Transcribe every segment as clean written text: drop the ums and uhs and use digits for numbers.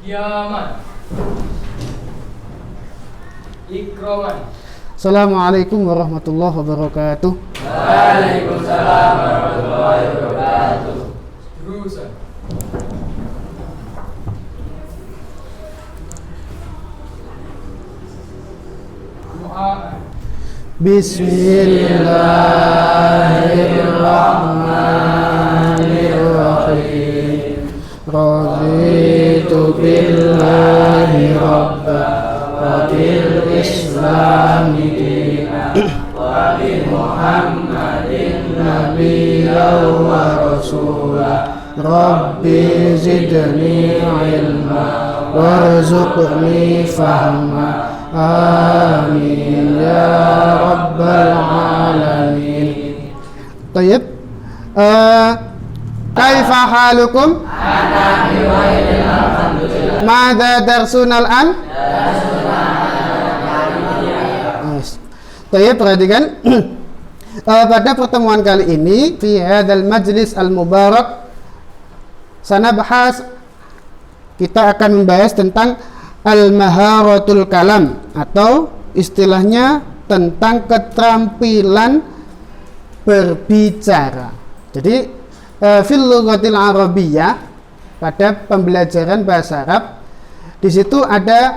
Qiyaman. Ikroman. Assalamualaikum warahmatullahi wabarakatuh. Waalaikumsalam warahmatullahi wabarakatuh. Terusan. Doa. Bismillahirrahmanirrahim. Raditu billahi rabba wa bil islami dina wa bi Muhammadin nabiyyan wa rasula. Rabbi zidni ilma warzuqni fahma. Amin ya rabbal alamin. Tayyib. Kaifa halukum? Ana bi khair alhamdulillah. Madza darsunal an? Tayyib, perhatikan. Pada pertemuan kali ini fi hadzal majlis al mubarak sanabahas, kita akan membahas tentang al-maharatul kalam, atau istilahnya tentang keterampilan berbicara. Jadi fil lughatil arabiyyah, pada pembelajaran bahasa Arab, di situ ada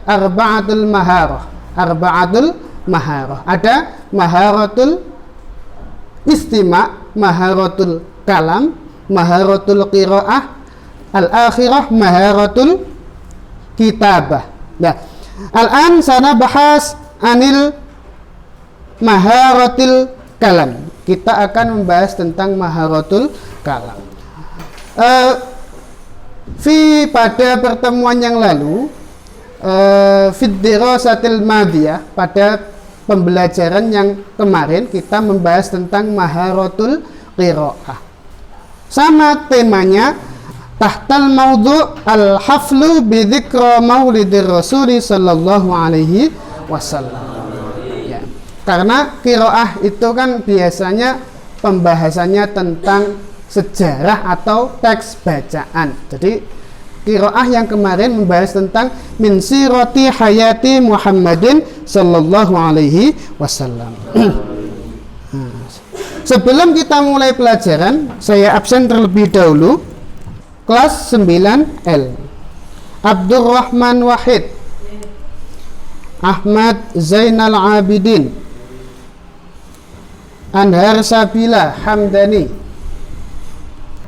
arba'atul maharah. Ada maharatul istima', maharatul kalam, maharatul qiraah, al-akhirah maharatul kitabah. Nah, al-an sana bahas anil maharatil kalam. Kita akan membahas tentang maharatul kalam. Pada pertemuan yang lalu, fi dirasatil madiyah, pada pembelajaran yang kemarin, kita membahas tentang maharatul qiraah. Sama temanya, tahtal maudhu' al-haflu bi dzikra maulidir rasuli sallallahu alaihi wasallam. Ya. Karena qiraah itu kan biasanya pembahasannya tentang sejarah atau teks bacaan. Jadi qiraah yang kemarin membahas tentang min sirati hayati Muhammadin sallallahu alaihi wasallam. Sebelum kita mulai pelajaran, saya absen terlebih dahulu. Kelas 9L. Abdurrahman Wahid, Ahmad Zainal Abidin, Anhar Sabila Hamdani.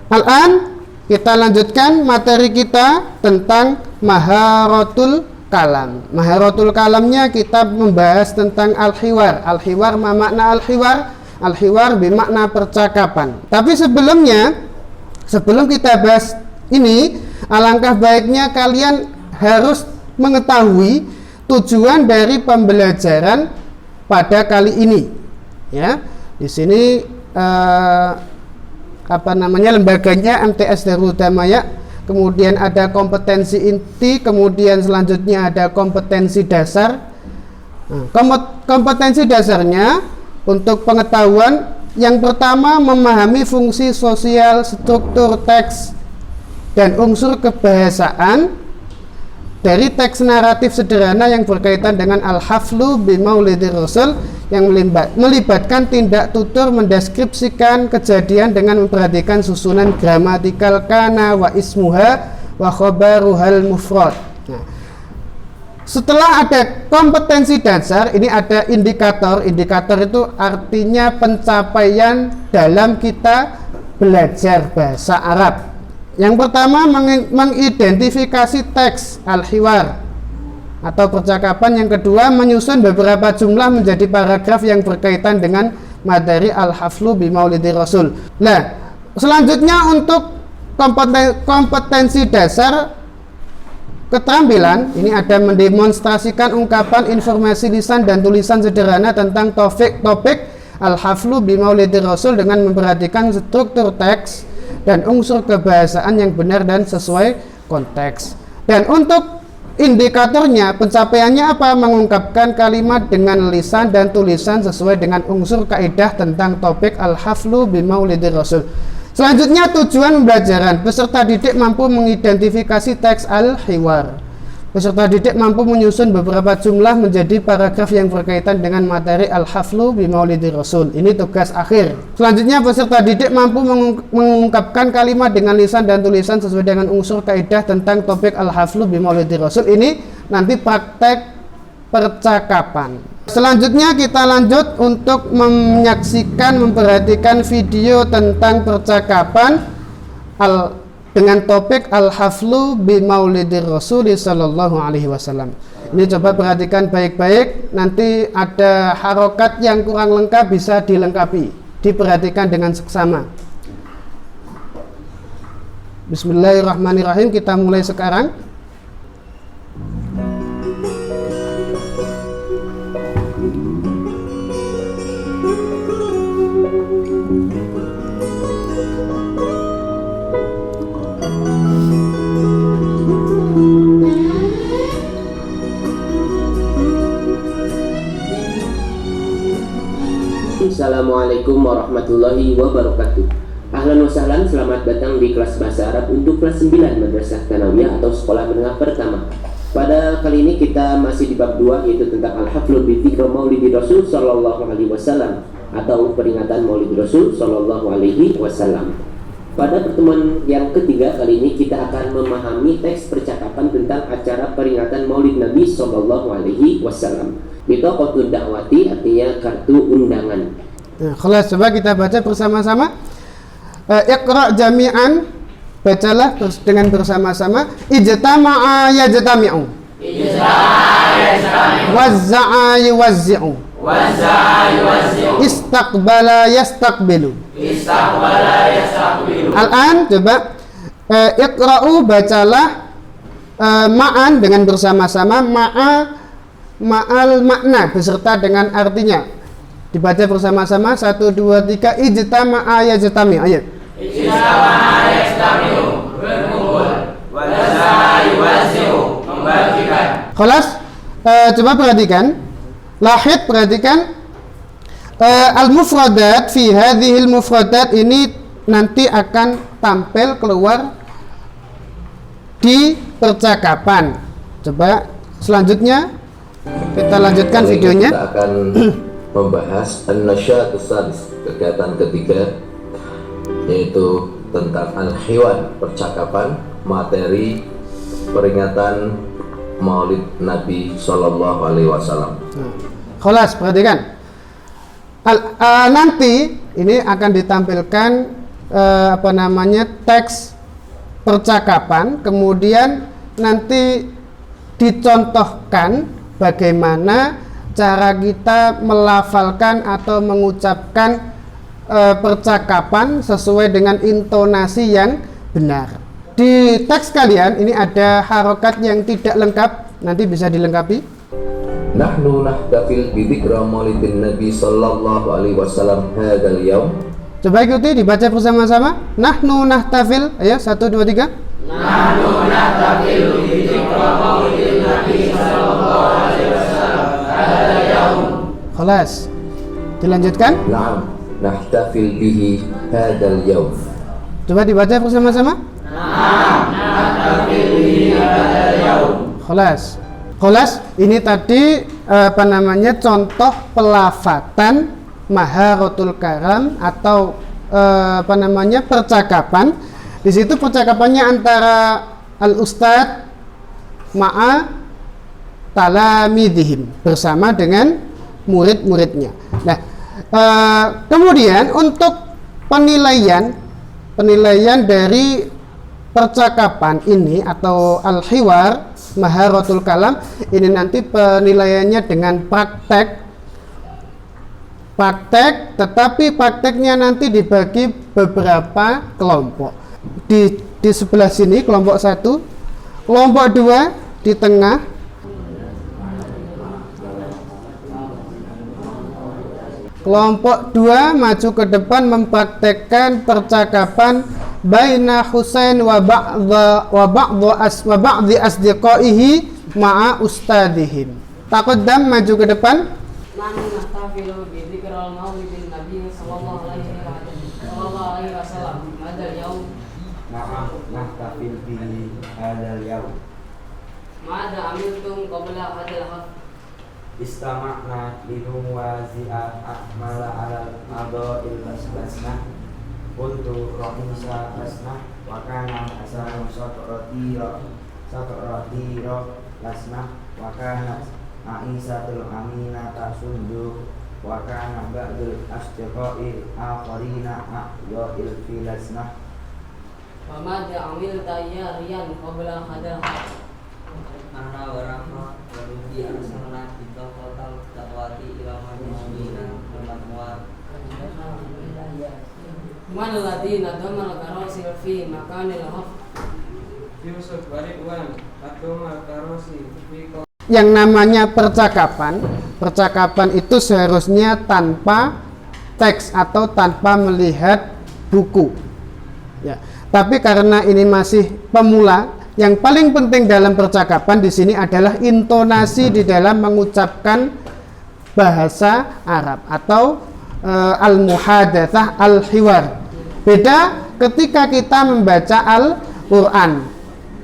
Al-an kita lanjutkan materi kita tentang maharatul kalam. Maharatul kalamnya kita membahas tentang al-hiwar. Al-hiwar ma makna al-hiwar? Al-hiwar bermakna percakapan. Tapi sebelum kita bahas ini, alangkah baiknya kalian harus mengetahui tujuan dari pembelajaran pada kali ini. Ya, di sini lembaganya MTS Darul Hidayah. Kemudian ada kompetensi inti, kemudian selanjutnya ada kompetensi dasar. Kompetensi dasarnya untuk pengetahuan yang pertama, memahami fungsi sosial, struktur teks, dan unsur kebahasaan dari teks naratif sederhana yang berkaitan dengan al-haflu bi maulidir rasul, yang melibatkan tindak tutur mendeskripsikan kejadian dengan memperhatikan susunan gramatikal kana wa ismuha wa khabaruhal mufrad. Nah, setelah ada kompetensi dasar, ini ada indikator. Indikator itu artinya pencapaian dalam kita belajar bahasa Arab. Yang pertama, mengidentifikasi teks al-hiwar atau percakapan. Yang kedua, menyusun beberapa jumlah menjadi paragraf yang berkaitan dengan materi al-haflu bi maulidir rasul. Nah, selanjutnya untuk kompetensi dasar keterampilan, ini ada mendemonstrasikan ungkapan, informasi lisan dan tulisan sederhana tentang topik al-haflu bi maulidir rasul dengan memperhatikan struktur teks dan unsur kebahasaan yang benar dan sesuai konteks. Dan untuk indikatornya, pencapaiannya apa? Mengungkapkan kalimat dengan lisan dan tulisan sesuai dengan unsur kaidah tentang topik al-haflu bi maulidir rasul. Selanjutnya tujuan pembelajaran. Peserta didik mampu mengidentifikasi teks al-hiwar. Peserta didik mampu menyusun beberapa jumlah menjadi paragraf yang berkaitan dengan materi al-haflu bi maulidi rasul. Ini tugas akhir. Selanjutnya peserta didik mampu mengungkapkan kalimat dengan lisan dan tulisan sesuai dengan unsur kaidah tentang topik al-haflu bi maulidi rasul. Ini nanti praktek percakapan. Selanjutnya kita lanjut untuk menyaksikan, memperhatikan video tentang percakapan dengan topik al-haflu bi maulidir rasul sallallahu alaihi wasallam. Ini coba perhatikan baik-baik, nanti ada harokat yang kurang lengkap bisa dilengkapi, diperhatikan dengan seksama. Bismillahirrahmanirrahim, kita mulai sekarang. Assalamualaikum warahmatullahi wabarakatuh. Ahlan wa sahlan, selamat datang di kelas bahasa Arab untuk kelas 9 Madrasah Tsanawiyah atau sekolah menengah pertama. Pada kali ini kita masih di bab 2, yaitu tentang al-haflu bi dzikri maulidi Rasul sallallahu alaihi wasallam atau peringatan Maulid Rasul sallallahu alaihi wasallam. Pada pertemuan yang ketiga kali ini kita akan memahami teks percakapan tentang acara peringatan Maulid Nabi sallallahu alaihi wasallam. Bitaqatud da'wati artinya kartu undangan. Nah, kelas coba kita baca bersama-sama. Iqra jami'an, bacalah dengan bersama-sama. Ijtama'a yajtami'u. Wazza'a yuwazzi'u. Istaqbala yastaqbilu. Al-an coba iqra'u, bacalah ma'an dengan bersama-sama, ma'al makna beserta dengan artinya. Dibaca bersama-sama 1 2 3. Ijtama'a yajtami'. Ayat. Ijtama'a yajtami'u, berkumpul. Wazza'a yuwazzi'u, membagikan. Kelas coba perhatikan. Lahid, perhatikan. Al-mufradat fi hadhil mufradat ini nanti akan tampil keluar di percakapan. Coba selanjutnya kita lanjutkan videonya. Kita akan membahas an-nasyatus sadis, kegiatan ketiga, yaitu tentang al-hiwar, percakapan, materi peringatan Maulid Nabi sallallahu alaihi wasallam. Kholas, perhatikan. Nanti ini akan ditampilkan teks percakapan, kemudian nanti dicontohkan bagaimana cara kita melafalkan atau mengucapkan percakapan sesuai dengan intonasi yang benar. Di teks kalian ini ada harokat yang tidak lengkap, nanti bisa dilengkapi. Nahnu nahtafil bi dzikra maulidin Nabi sallallahu alaihi wasallam hadzal yaum. Coba ikuti, dibaca bersama-sama. Nahnu nahtafil, ayo 1 2 3. Nahnu nahtafil bi dzikra maulidin Nabi sallallahu alaihi wasallam hadzal yaum. Khalas. Dilanjutkan. Na'am, nahtafil bihi hadzal yaum. Coba dibaca bersama-sama. Na'am, nahtafil bihi hadzal yaum. Khalas. Khalas, ini tadi contoh pelafatan maharatul karam atau percakapan. Di situ percakapannya antara al-ustadz ma'a talamidihim, bersama dengan murid-muridnya. Nah, kemudian untuk penilaian dari percakapan ini atau al-hiwar maharatul kalam ini nanti penilaiannya dengan praktek, tetapi prakteknya nanti dibagi beberapa kelompok. Di sebelah sini kelompok 1, kelompok 2 di tengah, kelompok 2 maju ke depan mempraktekkan percakapan baina Husain wa ba'dhi asdiqaihi ma'a ustadihim. Taqaddam, maju ke depan. Nahnu nahtafilu bi dzikral maulidin Nabi sallallahu alaihi wasallam نعم نحتفل به هذا اليوم. ماذا عملتم قبل هذا الحفل؟ استمعنا لنوازع أكمل على أعضاء اللجنة. كنت رئيس لجنة وكان حسن سكرتير لجنة وكانت عائشة الأمينة صندوق وكان بعض الأصدقاء الآخرين أعضاء في لجنة. وماذا عملت يا ريان قبل هذا الحفل؟ أنا ورحمة ولدي أرسلنا kita total dakwati ila majlisina al-matwar. من الذين ضمن الكراسي في مكان الحفل؟ Yusuf Bariwan atau Makarosi Fiko. Yang namanya percakapan itu seharusnya tanpa teks atau tanpa melihat buku. Ya. Tapi karena ini masih pemula, yang paling penting dalam percakapan di sini adalah intonasi di dalam mengucapkan bahasa Arab atau al-muhadatsah al-hiwar. Beda ketika kita membaca Al-Qur'an.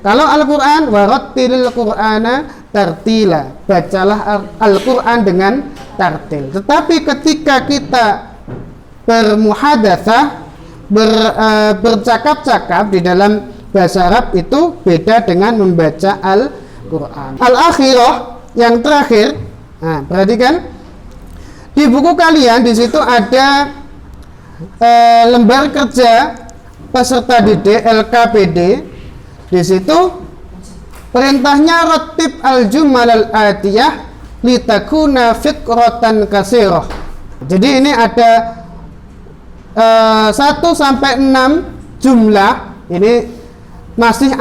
Kalau Al-Qur'an warattilil Qur'ana tartila, bacalah Al-Qur'an dengan tartil. Tetapi ketika kita bermuhadatsah, bercakap-cakap di dalam bahasa Arab itu beda dengan membaca Al-Qur'an. Al-akhirah yang terakhir. Nah, perhatikan di buku kalian, di situ ada lembar kerja peserta didik LKPD. Di situ perintahnya ratib al-jumal al-atiyah litakuna fikratan kasirah. Jadi ini ada 1 sampai 6 jumlah. Ini masih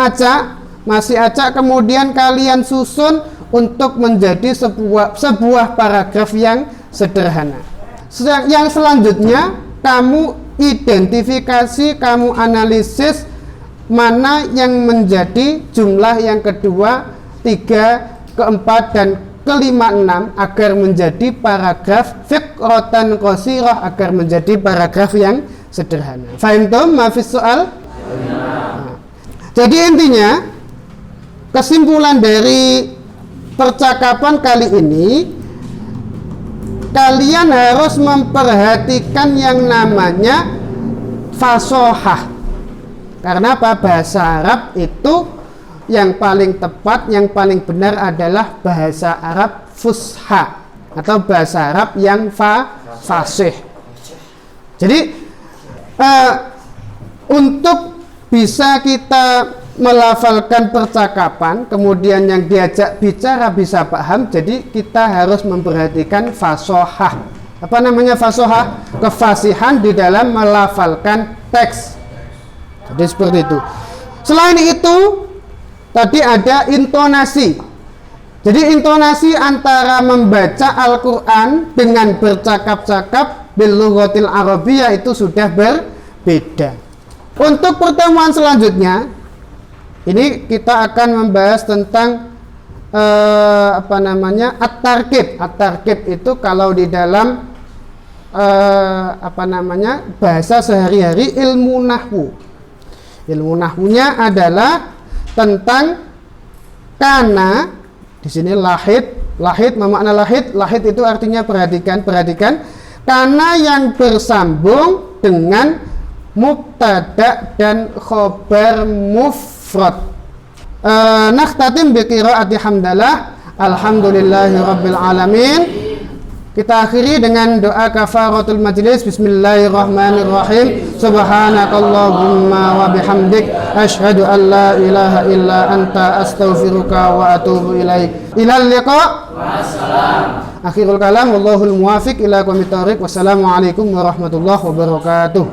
acak, kemudian kalian susun untuk menjadi sebuah paragraf yang sederhana. Yang selanjutnya kamu identifikasi, kamu analisis mana yang menjadi jumlah yang kedua, 3, keempat, dan kelima, 6 agar menjadi paragraf fikratan qasirah, agar menjadi paragraf yang sederhana. Fahimtum ma fis soal? Nah. Jadi intinya kesimpulan dari percakapan kali ini, kalian harus memperhatikan yang namanya fasohah. Karena apa? Bahasa Arab itu yang paling tepat, yang paling benar adalah bahasa Arab fusha atau bahasa Arab yang fasih. Jadi untuk bisa kita melafalkan percakapan, kemudian yang diajak bicara bisa paham, jadi kita harus memperhatikan fasohah. Apa namanya fasohah? Kefasihan di dalam melafalkan teks. Jadi seperti itu. Selain itu, tadi ada intonasi. Jadi intonasi antara membaca Al-Quran dengan bercakap-cakap bil lughatil arabiyyah itu sudah berbeda. Untuk pertemuan selanjutnya, ini kita akan membahas tentang at-tarkib. At-tarkib itu kalau di dalam bahasa sehari-hari ilmu nahwu. Ilmu nahwunya adalah tentang kana. Di sini lahid makna lahid itu artinya perhatikan. Kana yang bersambung dengan mubtada dan khobar mufrad. Nakhtatim bi qiraati hamdalah alhamdulillahi rabbil alamin. Kita akhiri dengan doa kafaratul majlis. Bismillahirrahmanirrahim. Subhanakallahumma wa bihamdik asyhadu an la ilaha illa anta astaghfiruka wa atubu ilaik. Ilal liqa. Wassalam. Akhirul kalam wallahul muwafiq ila aqwamit thoriq. Wassalamualaikum warahmatullahi wabarakatuh.